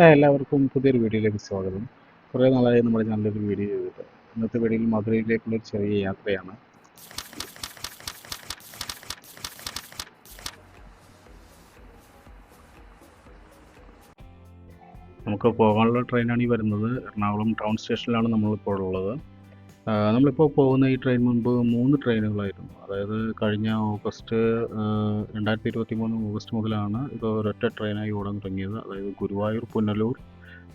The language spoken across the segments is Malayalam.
എല്ലാവർക്കും പുതിയൊരു വീഡിയോയിലേക്ക് സ്വാഗതം. കുറേ നാളായി നമ്മുടെ ചാനലൊരു വീഡിയോ ചെയ്തിട്ട്. ഇന്നത്തെ വീഡിയോയിൽ മധുരയിലേക്കുള്ളൊരു ചെറിയ യാത്രയാണ്. നമുക്ക് പോകാനുള്ള ട്രെയിനാണ് ഈ വരുന്നത്. എറണാകുളം ടൗൺ സ്റ്റേഷനിലാണ് നമ്മളിപ്പോൾ ഉള്ളത്. നമ്മളിപ്പോൾ പോകുന്ന ഈ ട്രെയിൻ മുൻപ് 3 ട്രെയിനുകളായിരുന്നു. അതായത് കഴിഞ്ഞ 2023 ഓഗസ്റ്റ് മുതലാണ് ഇത് ഒരൊറ്റ ട്രെയിനായി ഓടാൻ തുടങ്ങിയത്. അതായത് ഗുരുവായൂർ, പുനലൂർ,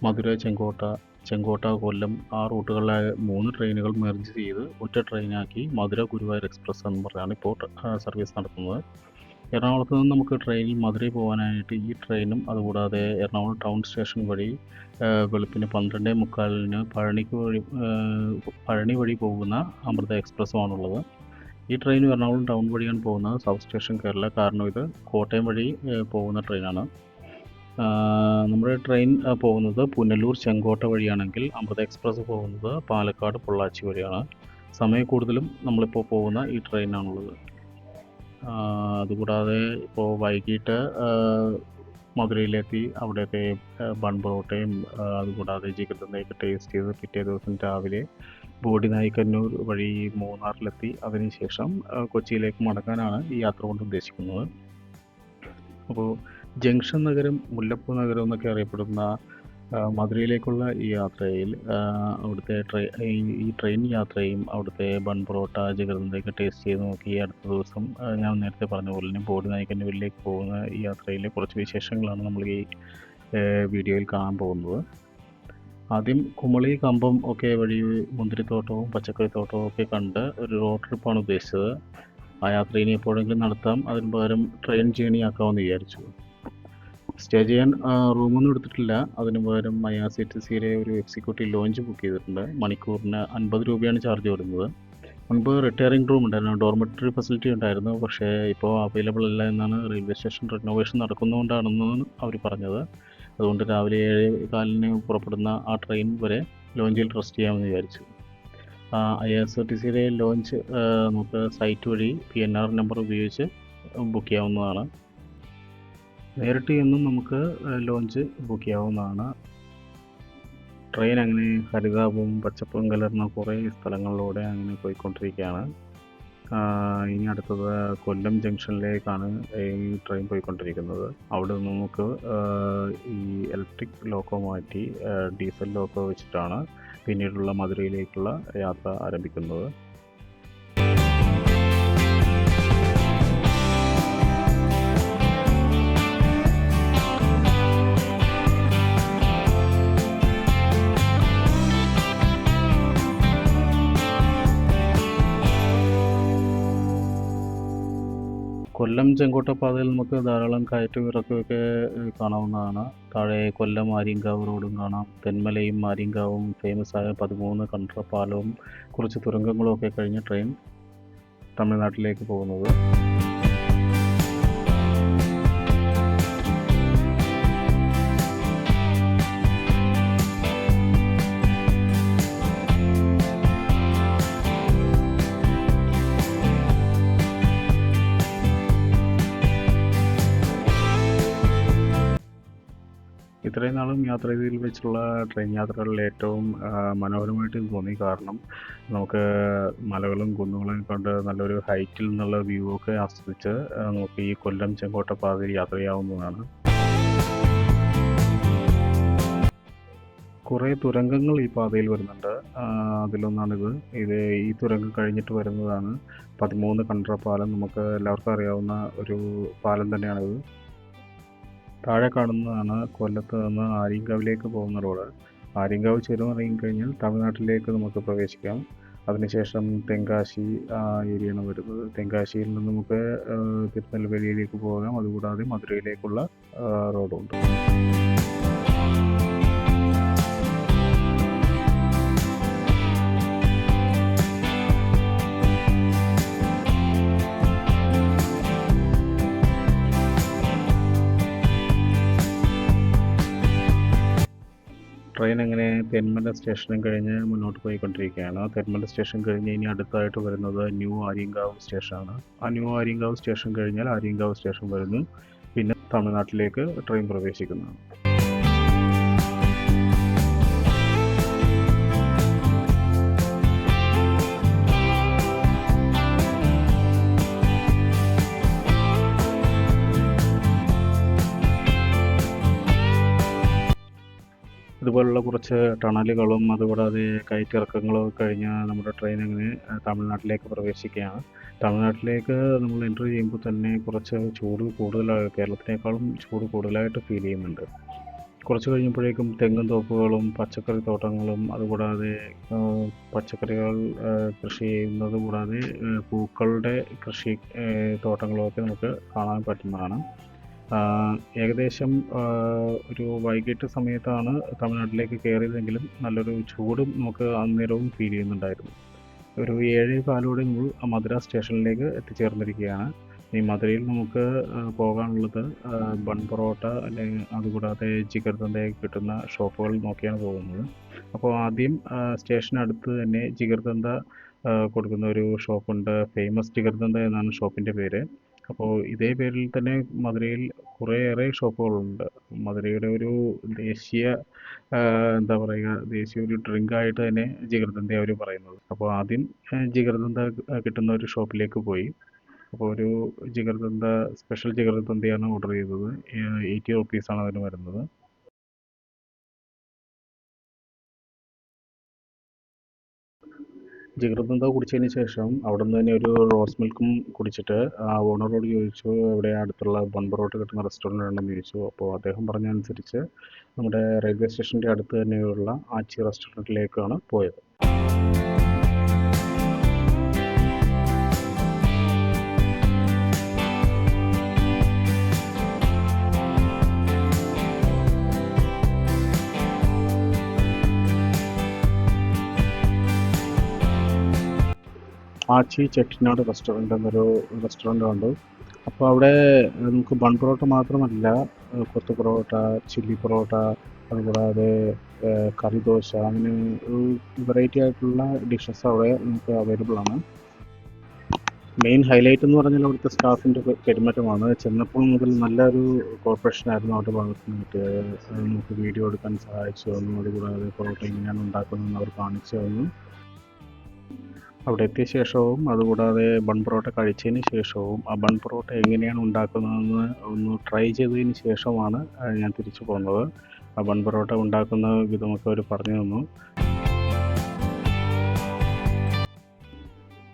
മധുര, ചെങ്കോട്ട, കൊല്ലം ആ റൂട്ടുകളിലായ 3 ട്രെയിനുകൾ മെർജ് ചെയ്ത് ഒറ്റ ട്രെയിനാക്കി മധുര ഗുരുവായൂർ എക്സ്പ്രസ് എന്ന് പറഞ്ഞാണ് ഇപ്പോൾ സർവീസ് നടത്തുന്നത്. എറണാകുളത്ത് നിന്ന് നമുക്ക് ട്രെയിനിൽ മധുരയിൽ പോകാനായിട്ട് ഈ ട്രെയിനും അതുകൂടാതെ എറണാകുളം ടൗൺ സ്റ്റേഷൻ വഴി വെളുപ്പിന് 12:45 പഴനി വഴി പോകുന്ന അമൃത എക്സ്പ്രസ്സുമാണുള്ളത്. ഈ ട്രെയിൻ എറണാകുളം ടൗൺ വഴിയാണ് പോകുന്നത്. സൗത്ത് സ്റ്റേഷൻ കയറില്ല, കാരണം ഇത് കോട്ടയം വഴി പോകുന്ന ട്രെയിനാണ്. നമ്മുടെ ട്രെയിൻ പോകുന്നത് പുനലൂർ ചെങ്കോട്ട വഴിയാണെങ്കിൽ അമൃത എക്സ്പ്രസ് പോകുന്നത് പാലക്കാട് പൊള്ളാച്ചി വഴിയാണ്. സമയം കൂടുതലും നമ്മളിപ്പോൾ പോകുന്ന ഈ ട്രെയിനാണുള്ളത്. അതുകൂടാതെ ഇപ്പോൾ വൈകിട്ട് മധുരയിലെത്തി അവിടുത്തെ ബൺ പൊറോട്ടയും അതുകൂടാതെ ജിഗർതണ്ടയൊക്കെ ടേസ്റ്റ് ചെയ്ത് പിറ്റേ ദിവസം രാവിലെ ബോഡിനായിക്കന്നൂർ വഴി മൂന്നാറിലെത്തി അതിനുശേഷം കൊച്ചിയിലേക്ക് മടങ്ങാനാണ് ഈ യാത്ര കൊണ്ട് ഉദ്ദേശിക്കുന്നത്. അപ്പോൾ ജംഗ്ഷൻ നഗരം, മുല്ലപ്പൂ നഗരം എന്നൊക്കെ അറിയപ്പെടുന്ന മധുരയിലേക്കുള്ള ഈ യാത്രയിൽ അവിടുത്തെ ഈ ട്രെയിൻ യാത്രയും അവിടുത്തെ ബൺ പൊറോട്ട, ജിഗർതണ്ടയൊക്കെ ടേസ്റ്റ് ചെയ്ത് നോക്കി അടുത്ത ദിവസം ഞാൻ നേരത്തെ പറഞ്ഞ പോലെ തന്നെ ബോഡിനായിക്കന്നൂരിലേക്ക് പോകുന്ന ഈ യാത്രയിലെ കുറച്ച് വിശേഷങ്ങളാണ് നമ്മൾ ഈ വീഡിയോയിൽ കാണാൻ പോകുന്നത്. ആദ്യം കുമളി, കമ്പം ഒക്കെ വഴി മുന്തിരിത്തോട്ടവും പച്ചക്കറിത്തോട്ടവും ഒക്കെ കണ്ട് ഒരു റോഡ് ട്രിപ്പാണ് ഉദ്ദേശിച്ചത്. ആ യാത്ര ഇനി എപ്പോഴെങ്കിലും നടത്താം, അതിന് പകരം ട്രെയിൻ ജേണി ആക്കാമെന്ന് വിചാരിച്ചു. സ്റ്റേ ചെയ്യാൻ റൂമൊന്നും എടുത്തിട്ടില്ല. അതിന് പകരം IRCTCയിലെ ഒരു എക്സിക്യൂട്ടീവ് ലോഞ്ച് ബുക്ക് ചെയ്തിട്ടുണ്ട്. മണിക്കൂറിന് 50 രൂപയാണ് ചാർജ് വരുന്നത്. മുൻപ് റിട്ടയറിംഗ് റൂം ഉണ്ടായിരുന്നു, ഡോർമെറ്ററി ഫെസിലിറ്റി ഉണ്ടായിരുന്നു. പക്ഷേ ഇപ്പോൾ അവൈലബിൾ അല്ല എന്നാണ് റെയിൽവേ സ്റ്റേഷൻ റിനോവേഷൻ നടക്കുന്നതുകൊണ്ടാണെന്നാണ് അവർ പറഞ്ഞത്. അതുകൊണ്ട് രാവിലെ 7:15 പുറപ്പെടുന്ന ആ ട്രെയിൻ വരെ ലോഞ്ചിൽ റെസ്റ്റ് ചെയ്യാമെന്ന് വിചാരിച്ചു. IRCTCയിലെ ലോഞ്ച് നമുക്ക് സൈറ്റ് വഴി PNR നമ്പർ ഉപയോഗിച്ച് ബുക്ക് ചെയ്യാവുന്നതാണ്. നേരിട്ട് എന്നും നമുക്ക് ലോഞ്ച് ബുക്ക് ചെയ്യാവുന്നതാണ്. ട്രെയിൻ അങ്ങനെ ഹരിതാപവും പച്ചപ്പും കലർന്ന കുറേ സ്ഥലങ്ങളിലൂടെ അങ്ങനെ പോയിക്കൊണ്ടിരിക്കുകയാണ്. ഇനി അടുത്തത് കൊല്ലം ജംഗ്ഷനിലേക്കാണ് ഈ ട്രെയിൻ പോയിക്കൊണ്ടിരിക്കുന്നത്. അവിടെ നിന്ന് നമുക്ക് ഈ ഇലക്ട്രിക് ലോക്കോ മാറ്റി ഡീസൽ ലോക്കോ വെച്ചിട്ടാണ് പിന്നീടുള്ള മധുരയിലേക്കുള്ള യാത്ര ആരംഭിക്കുന്നത്. കൊല്ലം ചെങ്കോട്ട പാതയിൽ നമുക്ക് ധാരാളം കയറ്റവും ഇറക്കമൊക്കെ കാണാവുന്നതാണ്. താഴെ കൊല്ലം ആര്യങ്കാവ് റോഡും കാണാം. തെന്മലയും ആര്യങ്കാവും ഫേമസ് ആയ 13 കണ്ടറ പാലവും കുറച്ച് തുരങ്കങ്ങളും ഒക്കെ കഴിഞ്ഞ് ട്രെയിൻ തമിഴ്നാട്ടിലേക്ക് പോകുന്നത്. ഇത്രയും നാളും യാത്ര ചെയ്തതിൽ വെച്ചുള്ള ട്രെയിൻ യാത്രകളിൽ ഏറ്റവും മനോഹരമായിട്ട് തോന്നി. കാരണം നമുക്ക് മലകളും കുന്നുകളും കണ്ട് നല്ലൊരു ഹൈറ്റിൽ നിന്നുള്ള വ്യൂ ഒക്കെ ആസ്വദിച്ച് നമുക്ക് ഈ കൊല്ലം ചെങ്കോട്ട പാതയിൽ യാത്ര ചെയ്യാവുന്നതാണ്. കുറേ തുരങ്കങ്ങൾ ഈ പാതയിൽ വരുന്നുണ്ട്. അതിലൊന്നാണിത്. ഈ തുരങ്കം കഴിഞ്ഞിട്ട് വരുന്നതാണ് 13 കണ്ടറ പാലം. നമുക്ക് എല്ലാവർക്കും അറിയാവുന്ന ഒരു പാലം തന്നെയാണിത്. താഴെ കാണുന്നതാണ് കൊല്ലത്ത് നിന്ന് ആര്യങ്കാവിലേക്ക് പോകുന്ന റോഡ്. ആര്യങ്കാവ് ചുരം ഇറങ്ങിക്കഴിഞ്ഞാൽ തമിഴ്നാട്ടിലേക്ക് നമുക്ക് പ്രവേശിക്കാം. അതിനുശേഷം തെങ്കാശി ഏരിയയാണ് വരുന്നത്. തെങ്കാശിയിൽ നിന്ന് നമുക്ക് തിരുനെൽവേലിയിലേക്ക് പോകാം. അതുകൂടാതെ മധുരയിലേക്കുള്ള റോഡുണ്ട്. ട്രെയിൻ അങ്ങനെ തെന്മല സ്റ്റേഷനും കഴിഞ്ഞ് മുന്നോട്ട് പോയിക്കൊണ്ടിരിക്കുകയാണ്. തെന്മല സ്റ്റേഷൻ കഴിഞ്ഞ് ഇനി അടുത്തായിട്ട് വരുന്നത് ന്യൂ ആര്യങ്കാവ് സ്റ്റേഷനാണ്. ആ ന്യൂ ആര്യങ്കാവ് സ്റ്റേഷൻ കഴിഞ്ഞാൽ ആര്യങ്കാവ് സ്റ്റേഷൻ വരുന്നു. പിന്നെ തമിഴ്നാട്ടിലേക്ക് ട്രെയിൻ പ്രവേശിക്കുന്നതാണ്. ഇതുപോലുള്ള കുറച്ച് ടണലുകളും അതുകൂടാതെ കയറ്റിറക്കങ്ങളും കഴിഞ്ഞ് നമ്മുടെ ട്രെയിൻ അങ്ങനെ തമിഴ്നാട്ടിലേക്ക് പ്രവേശിക്കുകയാണ്. തമിഴ്നാട്ടിലേക്ക് നമ്മൾ എൻ്റർ ചെയ്യുമ്പോൾ തന്നെ കുറച്ച് ചൂട് കൂടുതലായി, കേരളത്തിനേക്കാളും ചൂട് കൂടുതലായിട്ട് ഫീൽ ചെയ്യുന്നുണ്ട്. കുറച്ച് കഴിഞ്ഞപ്പോഴേക്കും തെങ്ങും തോപ്പുകളും പച്ചക്കറി തോട്ടങ്ങളും അതുകൂടാതെ പച്ചക്കറികൾ കൃഷി ചെയ്യുന്നത് കൂടാതെ പൂക്കളുടെ കൃഷി തോട്ടങ്ങളുമൊക്കെ നമുക്ക് കാണാൻ പറ്റുന്നതാണ്. ഏകദേശം ഒരു വൈകിട്ട് സമയത്താണ് തമിഴ്നാട്ടിലേക്ക് കയറിയതെങ്കിലും നല്ലൊരു ചൂടും നമുക്ക് അന്നേരവും ഫീൽ ചെയ്യുന്നുണ്ടായിരുന്നു. ഒരു 7:15 നമ്മൾ മദ്രാസ് സ്റ്റേഷനിലേക്ക് എത്തിച്ചേർന്നിരിക്കുകയാണ്. ഈ മധുരയിൽ നമുക്ക് പോകാനുള്ളത് ബൺ പൊറോട്ട അല്ലെങ്കിൽ അതുകൂടാതെ ജിഗർതണ്ടയൊക്കെ കിട്ടുന്ന ഷോപ്പുകൾ നോക്കിയാണ് പോകുന്നത്. അപ്പോൾ ആദ്യം സ്റ്റേഷനടുത്ത് തന്നെ ജിഗർതണ്ട കൊടുക്കുന്ന ഒരു ഷോപ്പുണ്ട്. ഫേമസ് ജിഗർതണ്ട എന്നാണ് ഷോപ്പിൻ്റെ പേര്. അപ്പോൾ ഇതേ പേരിൽ തന്നെ മധുരയിൽ കുറേയേറെ ഷോപ്പുകളുണ്ട്. മധുരയുടെ ഒരു ദേശീയ എന്താ പറയുക, ദേശീയ ഒരു ഡ്രിങ്കായിട്ട് തന്നെ ജിഗർതണ്ട അവർ പറയുന്നത്. അപ്പോൾ ആദ്യം ജിഗർതണ്ട കിട്ടുന്ന ഒരു ഷോപ്പിലേക്ക് പോയി. അപ്പോൾ ഒരു ജിഗർതണ്ട സ്പെഷ്യൽ ജിഗർതണ്ടയാണ് ഓർഡർ ചെയ്തത്. 80 റുപ്പീസാണ് അതിന് വരുന്നത്. ജിഗർതണ്ട കുടിച്ചതിന് ശേഷം അവിടെ നിന്ന് തന്നെ ഒരു റോസ് മിൽക്കും കുടിച്ചിട്ട് ആ ഓണറോട് ചോദിച്ചു എവിടെ അടുത്തുള്ള ബൺ പൊറോട്ട കിട്ടുന്ന റെസ്റ്റോറൻറ്റ് ഉണ്ടെന്ന് ചോദിച്ചു. അപ്പോൾ അദ്ദേഹം പറഞ്ഞതനുസരിച്ച് നമ്മുടെ റെയിൽവേ സ്റ്റേഷൻ്റെ അടുത്ത് തന്നെയുള്ള ആച്ചി റെസ്റ്റോറൻറ്റിലേക്കാണ് പോയത്. ആച്ചി ചെട്ടിനാട് റെസ്റ്റോറൻറ്റ് എന്നൊരു റെസ്റ്റോറൻറ്റ് ഉണ്ട്. അപ്പോൾ അവിടെ നമുക്ക് ബൺ പൊറോട്ട മാത്രമല്ല, കൊത്തു പൊറോട്ട, ചില്ലി പൊറോട്ട, അതുകൂടാതെ കറി ദോശ, അങ്ങനെ ഒരു വെറൈറ്റി ആയിട്ടുള്ള ഡിഷസ് അവിടെ നമുക്ക് അവൈലബിൾ ആണ്. മെയിൻ ഹൈലൈറ്റ് എന്ന് പറഞ്ഞാൽ അവിടുത്തെ സ്റ്റാഫിൻ്റെ പെരുമാറ്റമാണ്. ചെന്നപ്പോൾ മുതൽ നല്ലൊരു കോർപ്പറേഷൻ ആയിരുന്നു അവരുടെ ഭാഗത്ത് നിന്നിട്ട്. നമുക്ക് വീഡിയോ എടുക്കാൻ സഹായിച്ചു തന്നു. അതുകൂടാതെ പൊറോട്ട എങ്ങനെയാണ് ഉണ്ടാക്കുന്നതെന്ന് അവർ കാണിച്ചു തന്നു. അവിടെ എത്തിയ ശേഷവും അതുകൂടാതെ ബൺ പൊറോട്ട കഴിച്ചതിന് ശേഷവും ആ ബൺ പൊറോട്ട എങ്ങനെയാണ് ഉണ്ടാക്കുന്നതെന്ന് ഒന്ന് ട്രൈ ചെയ്തതിന് ശേഷമാണ് ഞാൻ തിരിച്ചു പോകുന്നത്. ആ ബൺ പൊറോട്ട ഉണ്ടാക്കുന്ന വിധമൊക്കെ അവർ പറഞ്ഞു തന്നു.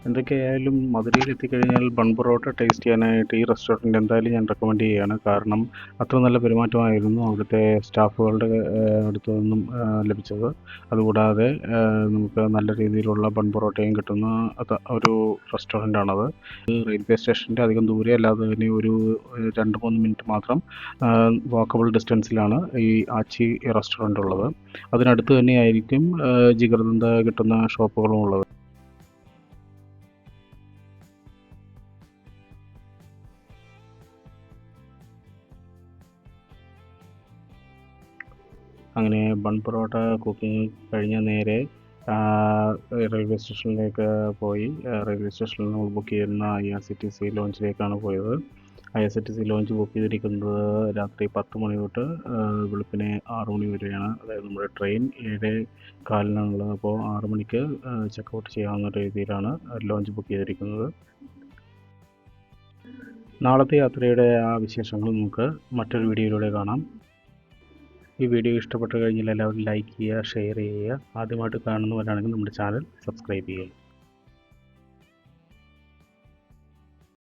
എന്തൊക്കെയായാലും മധുരയിൽ എത്തിക്കഴിഞ്ഞാൽ ബൺ പൊറോട്ട ടേസ്റ്റ് ചെയ്യാനായിട്ട് ഈ റെസ്റ്റോറൻറ്റ് എന്തായാലും ഞാൻ റെക്കമെൻഡ് ചെയ്യുകയാണ്. കാരണം അത്ര നല്ല പെരുമാറ്റമായിരുന്നു അവിടുത്തെ സ്റ്റാഫുകളുടെ അടുത്തു നിന്നും ലഭിച്ചത്. അതുകൂടാതെ നമുക്ക് നല്ല രീതിയിലുള്ള ബൺ പൊറോട്ടയും കിട്ടുന്ന ഒരു റെസ്റ്റോറൻറ്റാണത്. റെയിൽവേ സ്റ്റേഷൻ്റെ അധികം ദൂരെ അല്ലാതെ തന്നെ ഒരു 2-3 മിനിറ്റ് മാത്രം വാക്കബിൾ ഡിസ്റ്റൻസിലാണ് ഈ ആച്ചി റെസ്റ്റോറൻറ്റ് ഉള്ളത്. അതിനടുത്ത് തന്നെയായിരിക്കും ജിഗർതണ്ട കിട്ടുന്ന ഷോപ്പുകളും ഉള്ളത്. അങ്ങനെ ബൺ പൊറോട്ട കുക്കിംഗ് കഴിഞ്ഞ നേരെ റെയിൽവേ സ്റ്റേഷനിലേക്ക് പോയി. റെയിൽവേ സ്റ്റേഷനിൽ നമ്മൾ ബുക്ക് ചെയ്യുന്ന IRCTC ലോഞ്ചിലേക്കാണ് പോയത്. IRCTC ലോഞ്ച് ബുക്ക് ചെയ്തിരിക്കുന്നത് രാത്രി 10 മണി തൊട്ട് വെളുപ്പിനെ 6 മണി വരെയാണ്. അതായത് നമ്മുടെ ട്രെയിൻ 7:15 അപ്പോൾ 6 മണിക്ക് ചെക്കൗട്ട് ചെയ്യാവുന്ന രീതിയിലാണ് ലോഞ്ച് ബുക്ക് ചെയ്തിരിക്കുന്നത്. നാളത്തെ യാത്രയുടെ ആ വിശേഷങ്ങൾ നമുക്ക് മറ്റൊരു വീഡിയോയിലൂടെ കാണാം. ഈ വീഡിയോ ഇഷ്ടപ്പെട്ട് കഴിഞ്ഞാൽ എല്ലാവരും ലൈക്ക് ചെയ്യുക, ഷെയർ ചെയ്യുക. ആദ്യമായിട്ട് കാണുന്നവരാണെങ്കിൽ നമ്മുടെ ചാനൽ സബ്സ്ക്രൈബ് ചെയ്യുക.